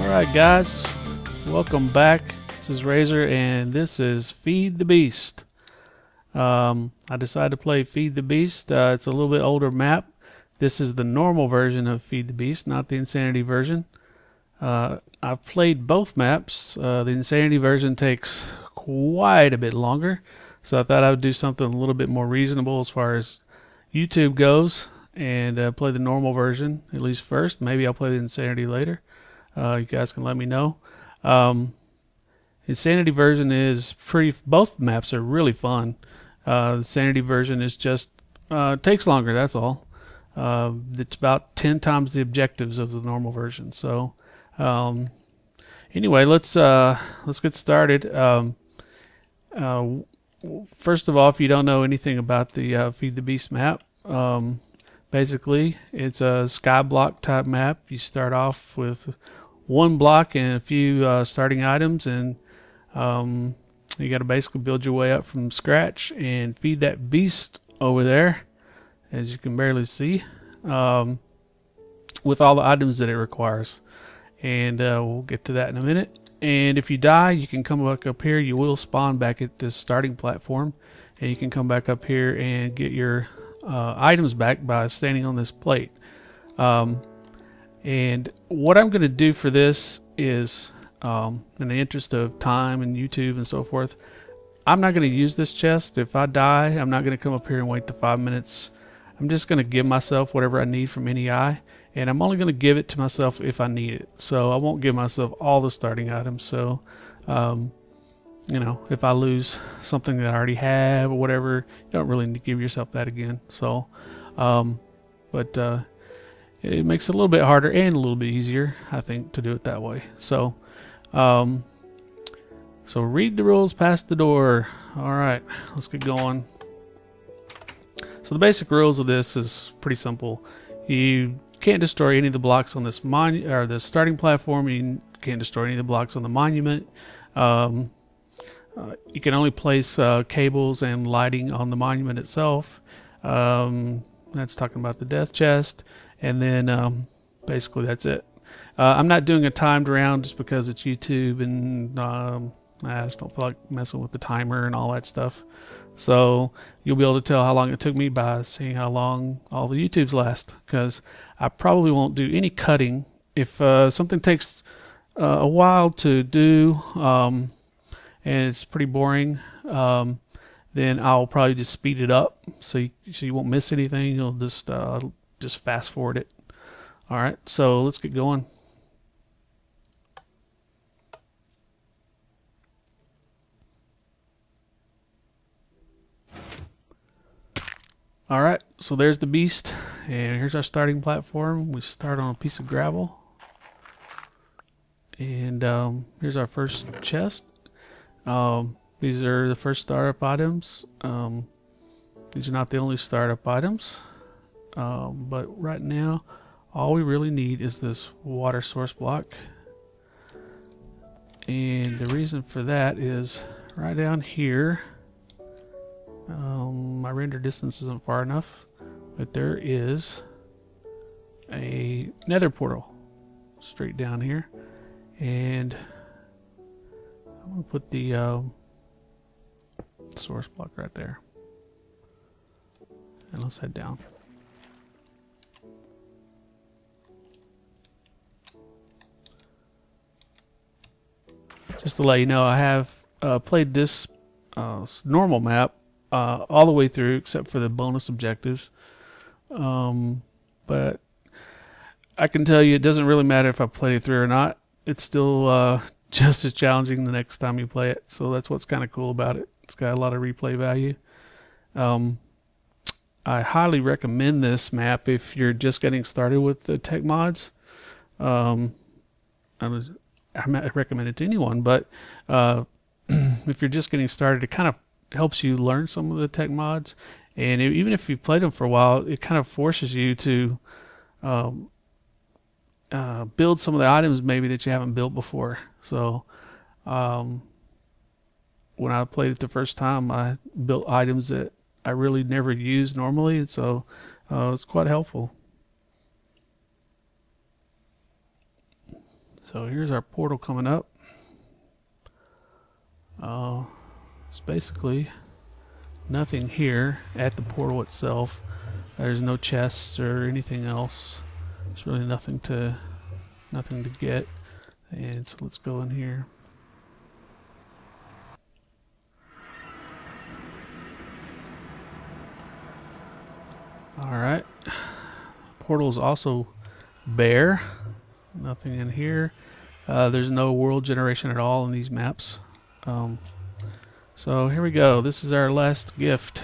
Alright guys, welcome back. This is Razer and this is Feed the Beast. I decided to play Feed the Beast. It's a little bit older map. This is the normal version of Feed the Beast, not the Insanity version. I've played both maps. The Insanity version takes quite a bit longer, so I thought I would do something a little bit more reasonable as far as YouTube goes and play the normal version at least first. Maybe I'll play the Insanity later. You guys can let me know. Insanity version is both maps are really fun. The Insanity version is just takes longer, that's all. It's about 10 times the objectives of the normal version. So anyway, let's get started. First of all, if you don't know anything about the Feed the Beast map, basically it's a sky block type map. You start off with one block and a few starting items, and you got to basically build your way up from scratch and feed that beast over there, as you can barely see, with all the items that it requires. And we'll get to that in a minute. And if you die, you can come back up here. You will spawn back at this starting platform, and you can come back up here and get your items back by standing on this plate. And what I'm going to do for this is, in the interest of time and YouTube and so forth, I'm not going to use this chest. If I die, I'm not going to come up here and wait the 5 minutes. I'm just going to give myself whatever I need from NEI, and I'm only going to give it to myself if I need it. So I won't give myself all the starting items. So, you know, if I lose something that I already have or whatever, you don't really need to give yourself that again. So, it makes it a little bit harder and a little bit easier, I think, to do it that way. So, so read the rules past the door. All right, let's get going. So the basic rules of this is pretty simple. You can't destroy any of the blocks on this the starting platform. You can't destroy any of the blocks on the monument. You can only place cables and lighting on the monument itself. That's talking about the death chest. And then basically that's it. I'm not doing a timed round just because it's YouTube, and I just don't feel like messing with the timer and all that stuff. So you'll be able to tell how long it took me by seeing how long all the YouTubes last, because I probably won't do any cutting. If something takes a while to do and it's pretty boring, then I'll probably just speed it up so you won't miss anything. You'll just fast forward it. All right, so let's get going. All right, so there's the beast, and here's our starting platform. We start on a piece of gravel, and here's our first chest. These are the first startup items. These are not the only startup items. But right now, all we really need is this water source block. And the reason for that is right down here. My render distance isn't far enough, but there is a nether portal straight down here. And I'm going to put the source block right there. And let's head down. Just to let you know, I have played this normal map all the way through except for the bonus objectives. But I can tell you it doesn't really matter if I played it through or not. It's still just as challenging the next time you play it. So that's what's kind of cool about it. It's got a lot of replay value. I highly recommend this map if you're just getting started with the tech mods. I recommend it to anyone, but if you're just getting started, it kind of helps you learn some of the tech mods, and even if you've played them for a while, it kind of forces you to build some of the items maybe that you haven't built before. So when I played it the first time, I built items that I really never use normally, and so it's quite helpful. So So here's our portal coming up. It's basically nothing here at the portal itself. There's no chests or anything else. There's really nothing to get. And so let's go in here. Alright. Portal is also bare. Nothing in here. There's no world generation at all in these maps. So here we go. This is our last gift.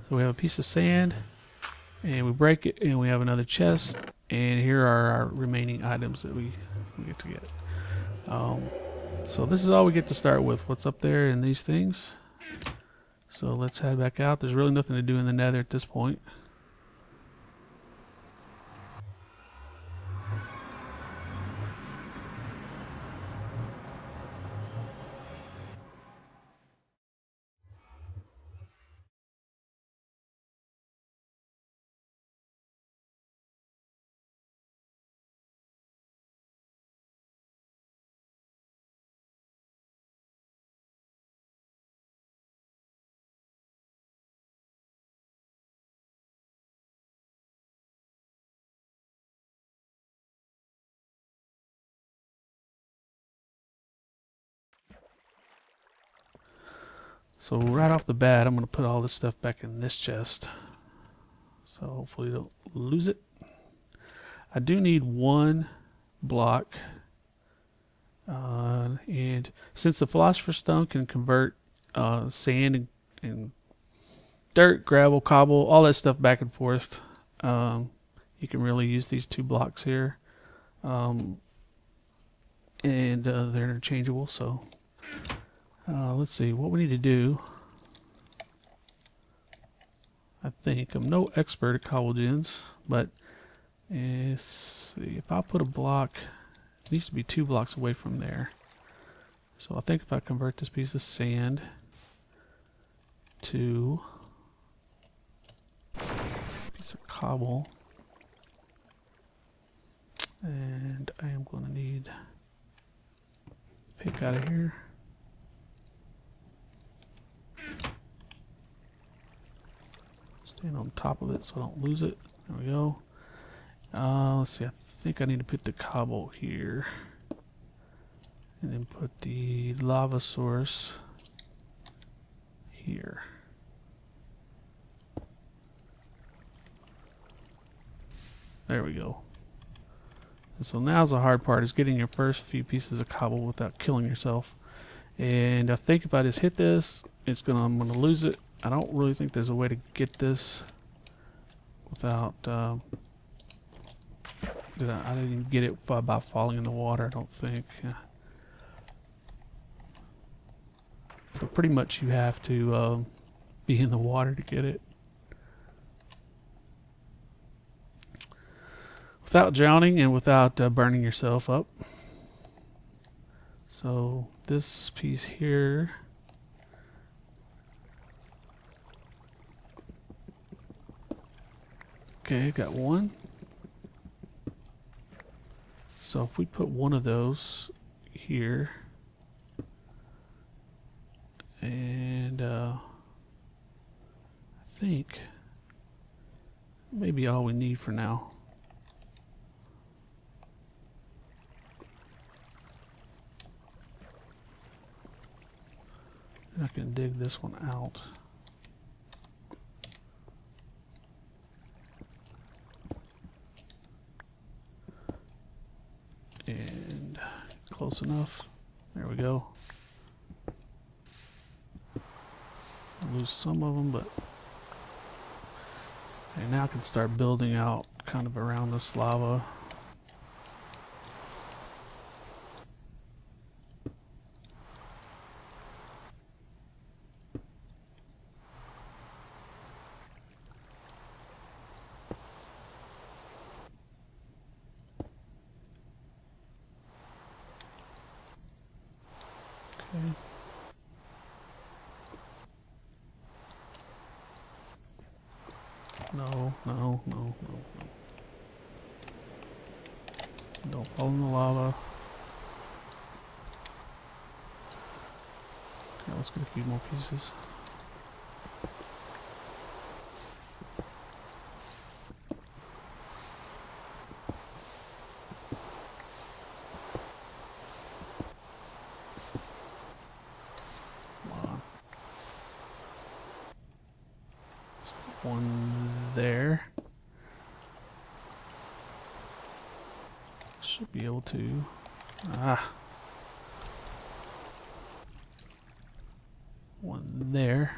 So we have a piece of sand, and we break it, and we have another chest, and here are our remaining items that we get to get. So this is all we get to start with. What's up there in these things? So let's head back out. There's really nothing to do in the nether at this point. So right off the bat, I'm going to put all this stuff back in this chest. So hopefully you don't lose it. I do need one block. And since the Philosopher's Stone can convert sand and dirt, gravel, cobble, all that stuff back and forth, you can really use these two blocks here. And they're interchangeable, so... let's see what we need to do. I think I'm no expert at cobble gens, but let's see, if I put a block, it needs to be 2 blocks away from there. So I think if I convert this piece of sand to a piece of cobble, and I am going to need a pick out of here. Stand on top of it so I don't lose it. There we go. Let's see, I think I need to put the cobble here. And then put the lava source here. There we go. And so now's the hard part, is getting your first few pieces of cobble without killing yourself. And I think if I just hit this, I'm gonna lose it. I don't really think there's a way to get this without I didn't even get it by falling in the water, I don't think. Yeah. So pretty much you have to be in the water to get it. Without drowning and without burning yourself up. So this piece here, okay, got one. So if we put one of those here, and I think maybe all we need for now. I can dig this one out. And close enough. There we go. I'll lose some of them, but and now I can start building out kind of around this lava. Okay. No. Don't fall in the lava. Okay, let's get a few more pieces. Come on. Let's put one there. Should be able to. One there.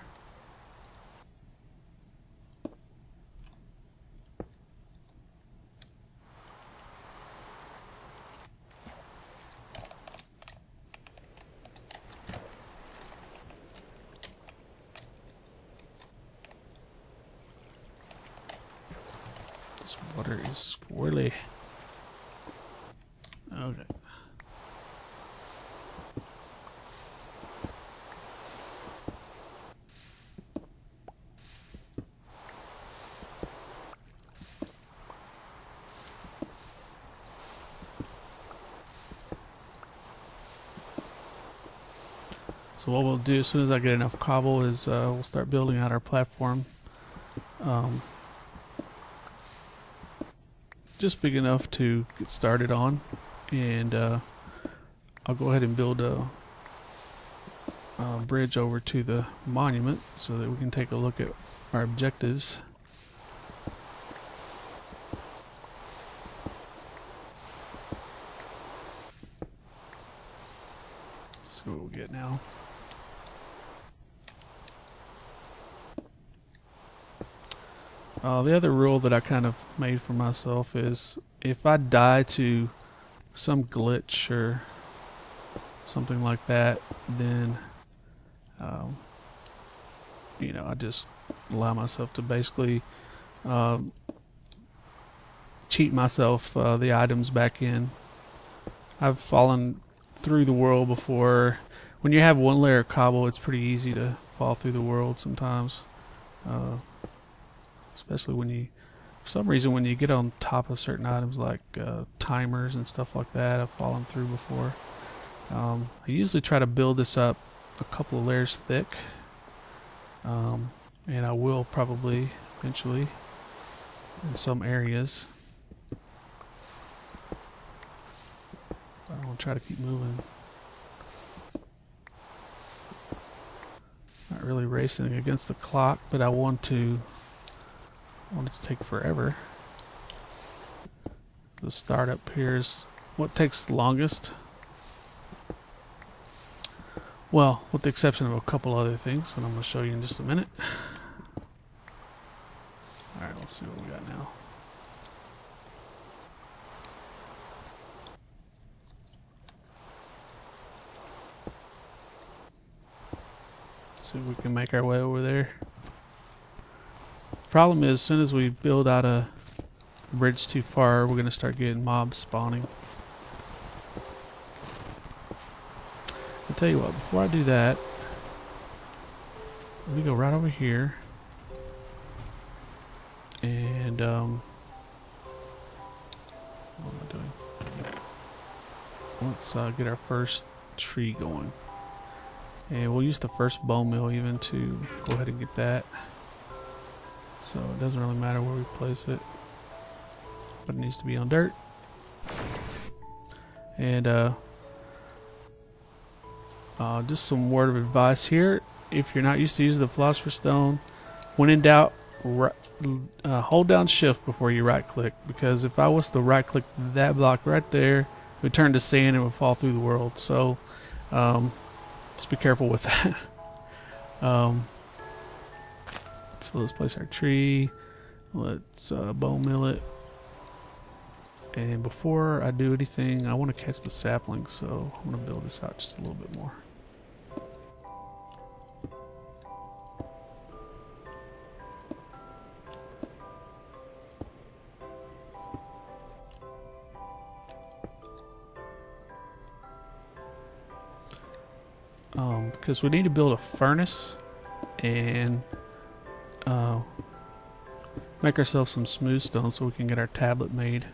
This water is squirrely. Okay. So what we'll do as soon as I get enough cobble is we'll start building out our platform. Just big enough to get started on, and I'll go ahead and build a bridge over to the monument so that we can take a look at our objectives. Let's see what we get now. The other rule that I kind of made for myself is if I die to some glitch or something like that, then you know, I just allow myself to basically cheat myself the items back in. I've fallen through the world before. When you have one layer of cobble, it's pretty easy to fall through the world sometimes. Especially when you, for some reason, when you get on top of certain items like timers and stuff like that, I've fallen through before. I usually try to build this up a couple of layers thick, and I will probably eventually in some areas. I'll try to keep moving. Not really racing against the clock, but I want it to take forever. The startup here is what takes the longest. Well, with the exception of a couple other things that I'm going to show you in just a minute. Alright, let's see what we got now. See if we can make our way over there. Problem is, as soon as we build out a bridge too far, we're going to start getting mobs spawning. I'll tell you what, before I do that, let me go right over here. And, what am I doing? Let's get our first tree going. And we'll use the first bone mill even to go ahead and get that. So it doesn't really matter where we place it, but it needs to be on dirt. And just some word of advice here: if you're not used to using the philosopher's stone, when in doubt, hold down shift before you right click, because if I was to right click that block right there, it would turn to sand and would fall through the world. So just be careful with that. So let's place our tree. Let's bone mill it. And before I do anything, I want to catch the sapling, so I'm going to build this out just a little bit more. Because we need to build a furnace and make ourselves some smooth stone so we can get our tablet made.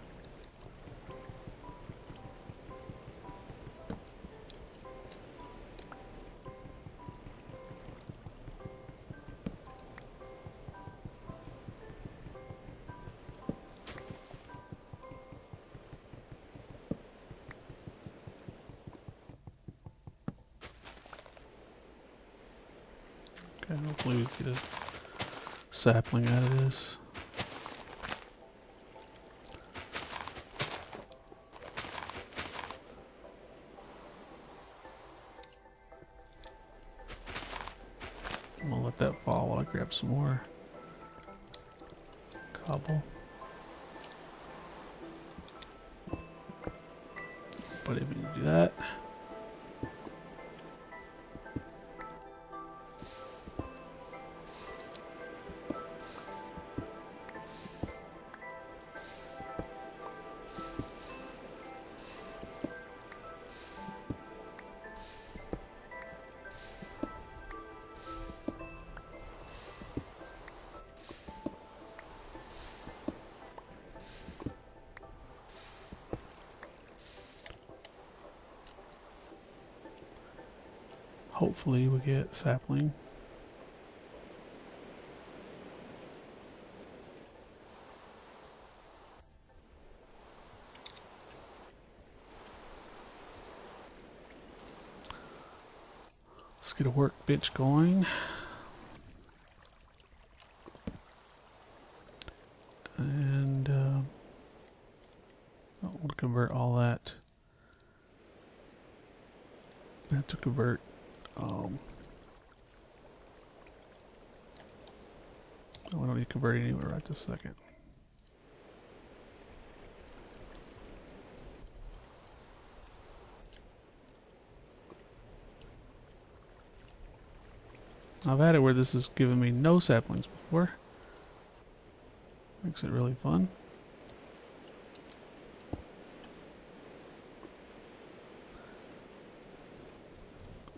Okay, hopefully we get a sapling out of this. I'm gonna let that fall while I grab some more cobble. But if you do that. Hopefully we get sapling. Let's get a workbench going. And I want to convert all that. I have to convert we don't need to convert it anywhere right this second. I've had it where this has given me no saplings before. Makes it really fun. I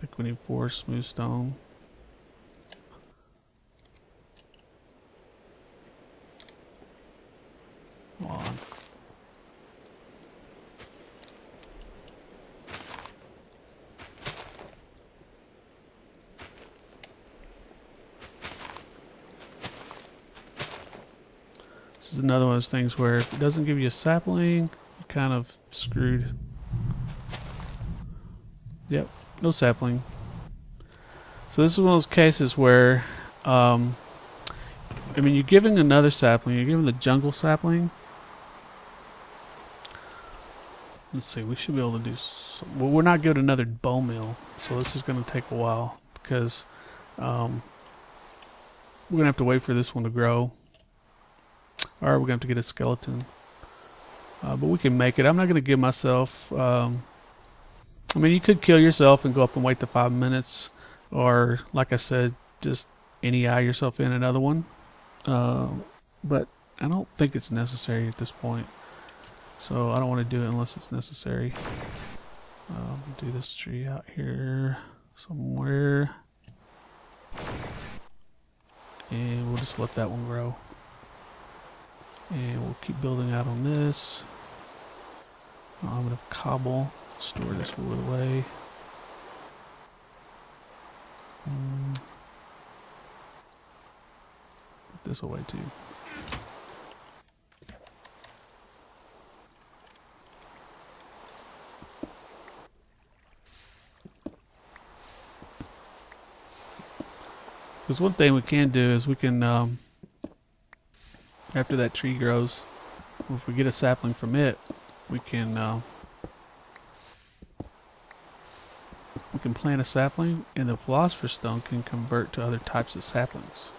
think we need 4 smooth stone. Come on. This is another one of those things where if it doesn't give you a sapling, you're kind of screwed. Yep, no sapling. So this is one of those cases where, I mean, you're giving another sapling, you're giving the jungle sapling. Let's see, we should be able to do some, well, we're not giving another bone meal, so this is going to take a while because we're going to have to wait for this one to grow. Or we're going to have to get a skeleton. But we can make it. I'm not going to give myself, I mean, you could kill yourself and go up and wait the 5 minutes. Or, like I said, just NEI yourself in another one. But I don't think it's necessary at this point. So I don't want to do it unless it's necessary. Do this tree out here somewhere. And we'll just let that one grow. And we'll keep building out on this. I'm going to cobble. Store this wood away. Put this away too. Because one thing we can do is we can, after that tree grows, if we get a sapling from it, we can plant a sapling, and the philosopher's stone can convert to other types of saplings.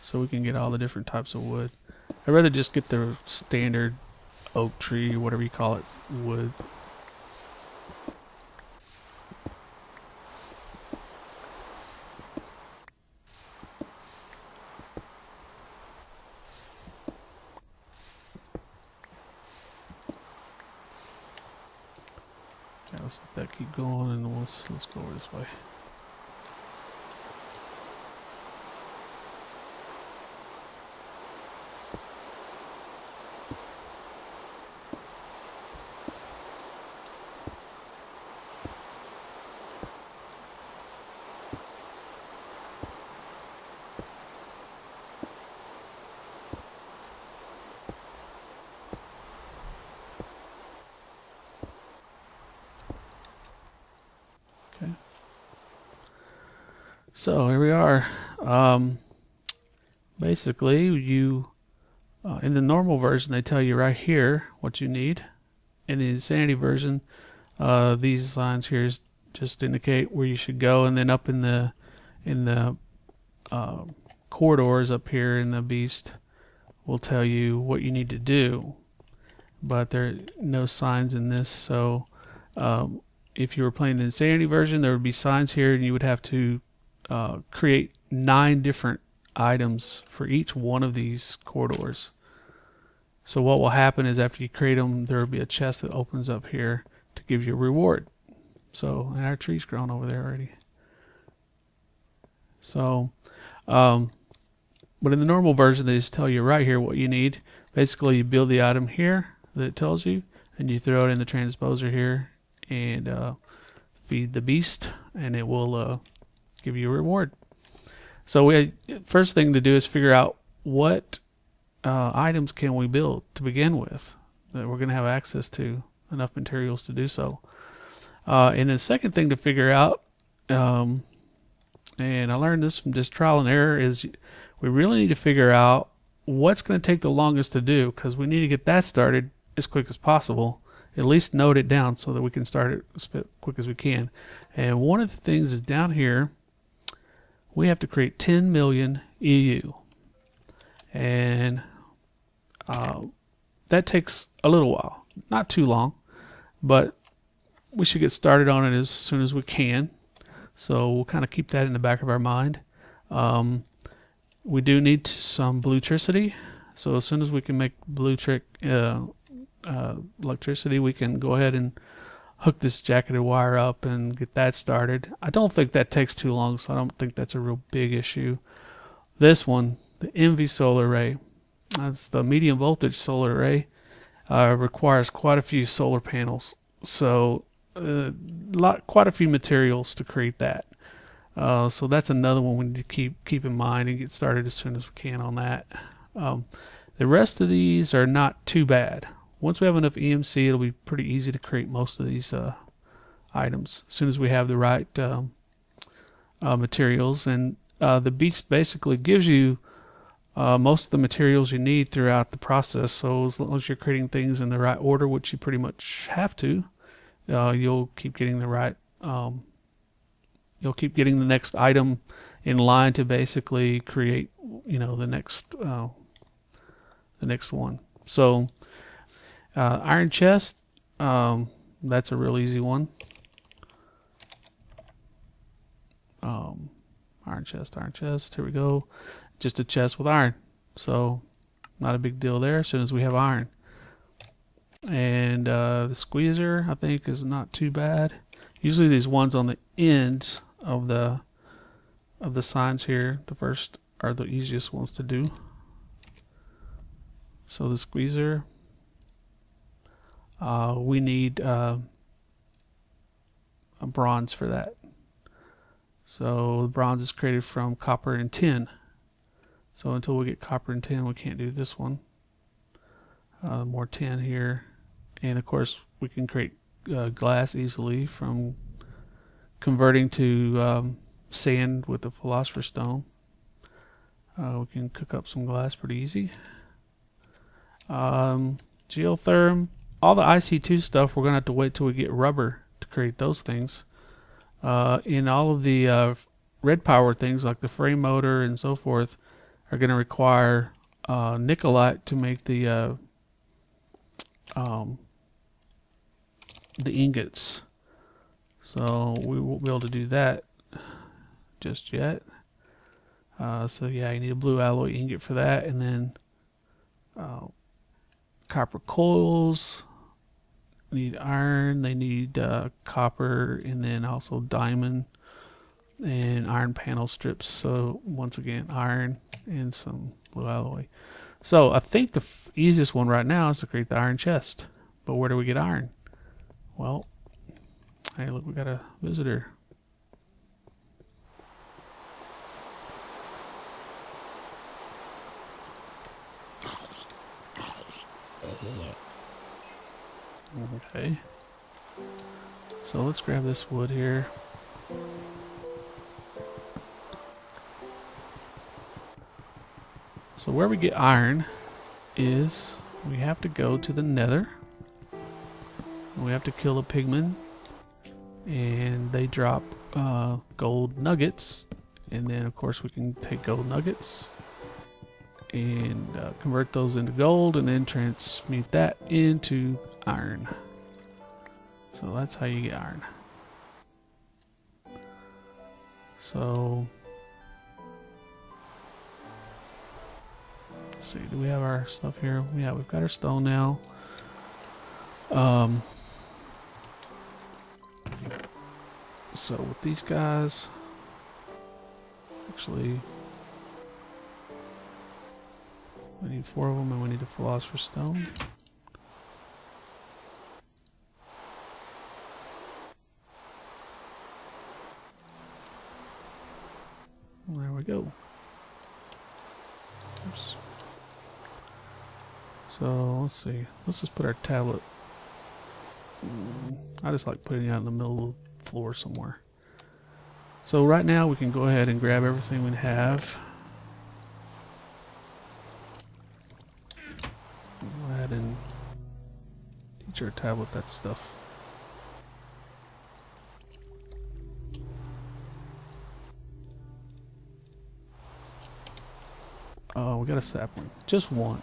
So we can get all the different types of wood. I'd rather just get the standard oak tree, whatever you call it, wood. Let's let that keep going, and let's go over this way. So here we are. Basically, you in the normal version, they tell you right here what you need. In the Insanity version, these lines here just indicate where you should go, and then up in the corridors up here in the Beast will tell you what you need to do. But there are no signs in this, so if you were playing the Insanity version, there would be signs here, and you would have to create 9 different items for each one of these corridors. So what will happen is after you create them, there will be a chest that opens up here to give you a reward. So, and our tree's grown over there already. So, but in the normal version, they just tell you right here what you need. Basically, you build the item here that it tells you, and you throw it in the transposer here, and feed the beast, and it will give you a reward. So first thing to do is figure out what items can we build to begin with that we're going to have access to, enough materials to do so. And the second thing to figure out, and I learned this from just trial and error, is we really need to figure out what's going to take the longest to do, because we need to get that started as quick as possible. At least note it down so that we can start it as quick as we can. And one of the things is down here, we have to create 10 million EU. And that takes a little while. Not too long, but we should get started on it as soon as we can. So we'll kind of keep that in the back of our mind. We do need some bluetricity. So as soon as we can make electricity, we can go ahead and hook this jacketed wire up and get that started. I don't think that takes too long, so I don't think that's a real big issue. This one, the Envy solar array, that's the medium voltage solar array, requires quite a few solar panels. So quite a few materials to create that. So that's another one we need to keep in mind and get started as soon as we can on that. The rest of these are not too bad. Once we have enough EMC, it'll be pretty easy to create most of these items as soon as we have the right materials. And the Beast basically gives you most of the materials you need throughout the process. So as long as you're creating things in the right order, which you pretty much have to, you'll keep getting the right. You'll keep getting the next item in line to basically create, the next one. So iron chest, that's a real easy one. Iron chest, here we go. Just a chest with iron. So not a big deal there as soon as we have iron. And the squeezer, I think, is not too bad. Usually these ones on the ends of the signs here, the first are the easiest ones to do. So the squeezer, we need a bronze for that. So bronze is created from copper and tin. So until we get copper and tin, we can't do this one. More tin here. And of course, we can create glass easily from converting to sand with the philosopher's stone. We can cook up some glass pretty easy. Geotherm, all the IC2 stuff, we're going to have to wait till we get rubber to create those things. In all of the red power things like the frame motor and so forth are going to require nickelite to make the ingots. So we won't be able to do that just yet. So yeah, you need a blue alloy ingot for that, and then copper coils need iron, they need copper, and then also diamond and iron panel strips. So once again, iron and some blue alloy. So I think the easiest one right now is to create the iron chest. But where do we get iron? Well, hey, look, we got a visitor. Okay. So let's grab this wood here. So where we get iron is we have to go to the nether. We have to kill a pigman, and they drop gold nuggets, and then of course we can take gold nuggets and convert those into gold and then transmute that into iron. So that's how you get iron. So let's see, do we have our stuff here? Yeah, we've got our stone now. So with these guys, actually, we need 4 of them, and we need a philosopher's stone. There we go. Oops. So let's see. Let's just put our tablet. I just like putting it out in the middle of the floor somewhere. So right now we can go ahead and grab everything we have. Go ahead and teach our tablet that stuff. Oh, we got a sapling. Just one.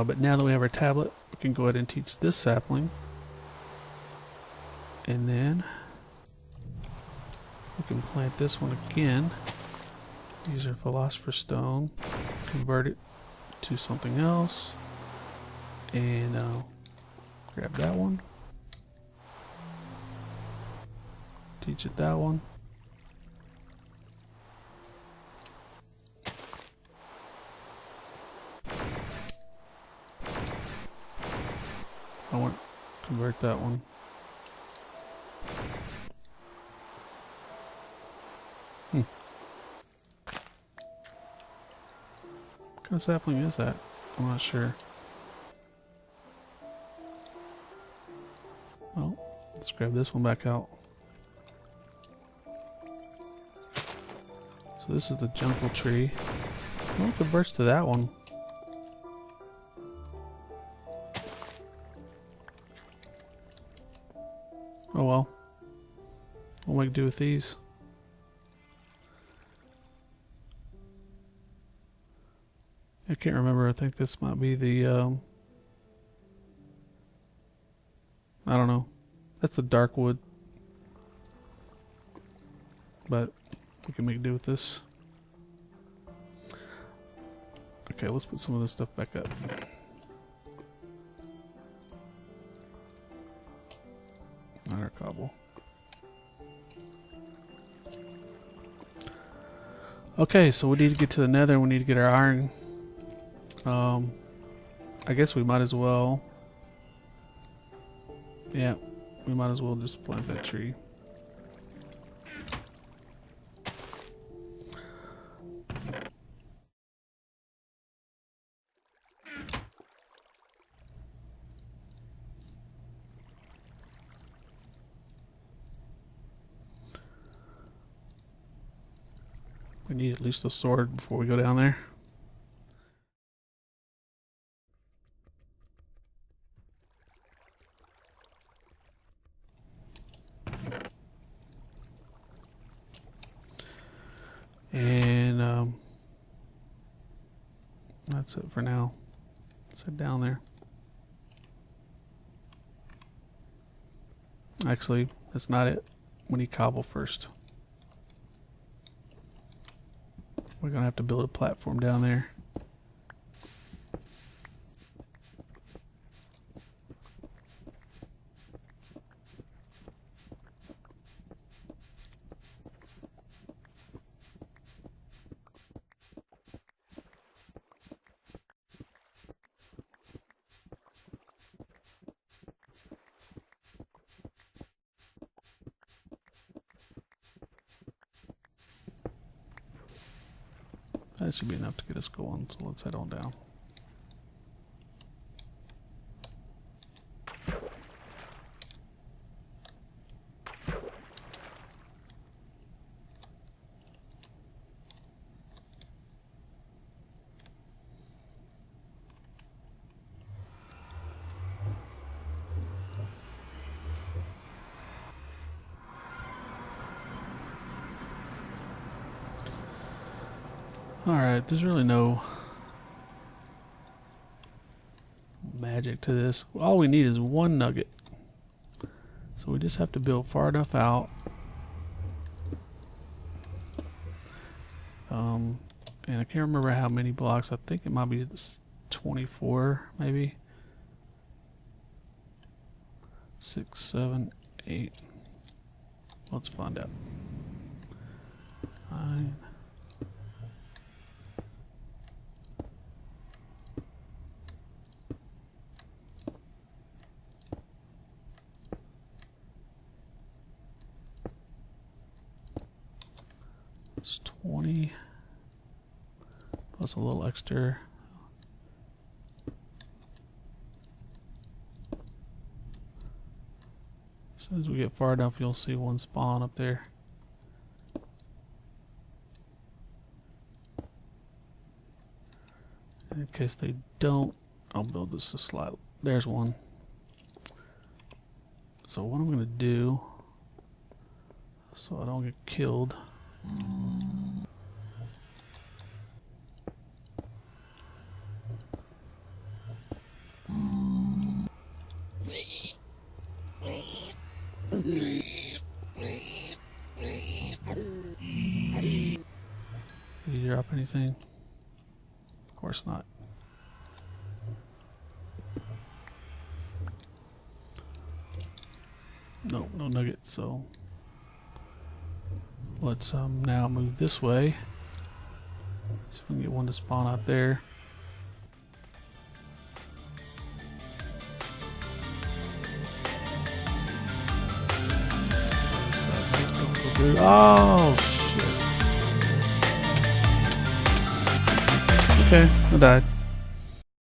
But now that we have our tablet, we can go ahead and teach this sapling. And then we can plant this one again. Use our philosopher's stone, convert it to something else, and grab that one. Teach it that one. I want to convert that one. What kind of sapling is that? I'm not sure. Well, let's grab this one back out. So this is the jungle tree. Well, it converts to that one. Oh well. What am I do with these? I can't remember. I think this might be the I don't know. That's the dark wood. But we can make do with this. Okay, let's put some of this stuff back up. Not our cobble. Okay, so we need to get to the nether. We need to get our iron. I guess we might as well. Yeah, we might as well just plant that tree. We need at least a sword before we go down there. And that's it for now. Let's head down there. Actually, that's not it. We need cobble first. We're gonna have to build a platform down there. That should be enough to get us going, so let's head on down. Alright, there's really no magic to this. All we need is one nugget. So we just have to build far enough out. And I can't remember how many blocks. I think it might be 24, maybe. 6, 7, 8. Let's find out. 9. It's 20 plus a little extra. As soon as we get far enough, you'll see one spawn up there. In case they don't, I'll build this a slide. There's one. So what I'm gonna do, so I don't get killed. Did you drop anything? Of course not. No, no nugget, so let's now move this way. See if we can get one to spawn out there. Oh shit. Okay, I died.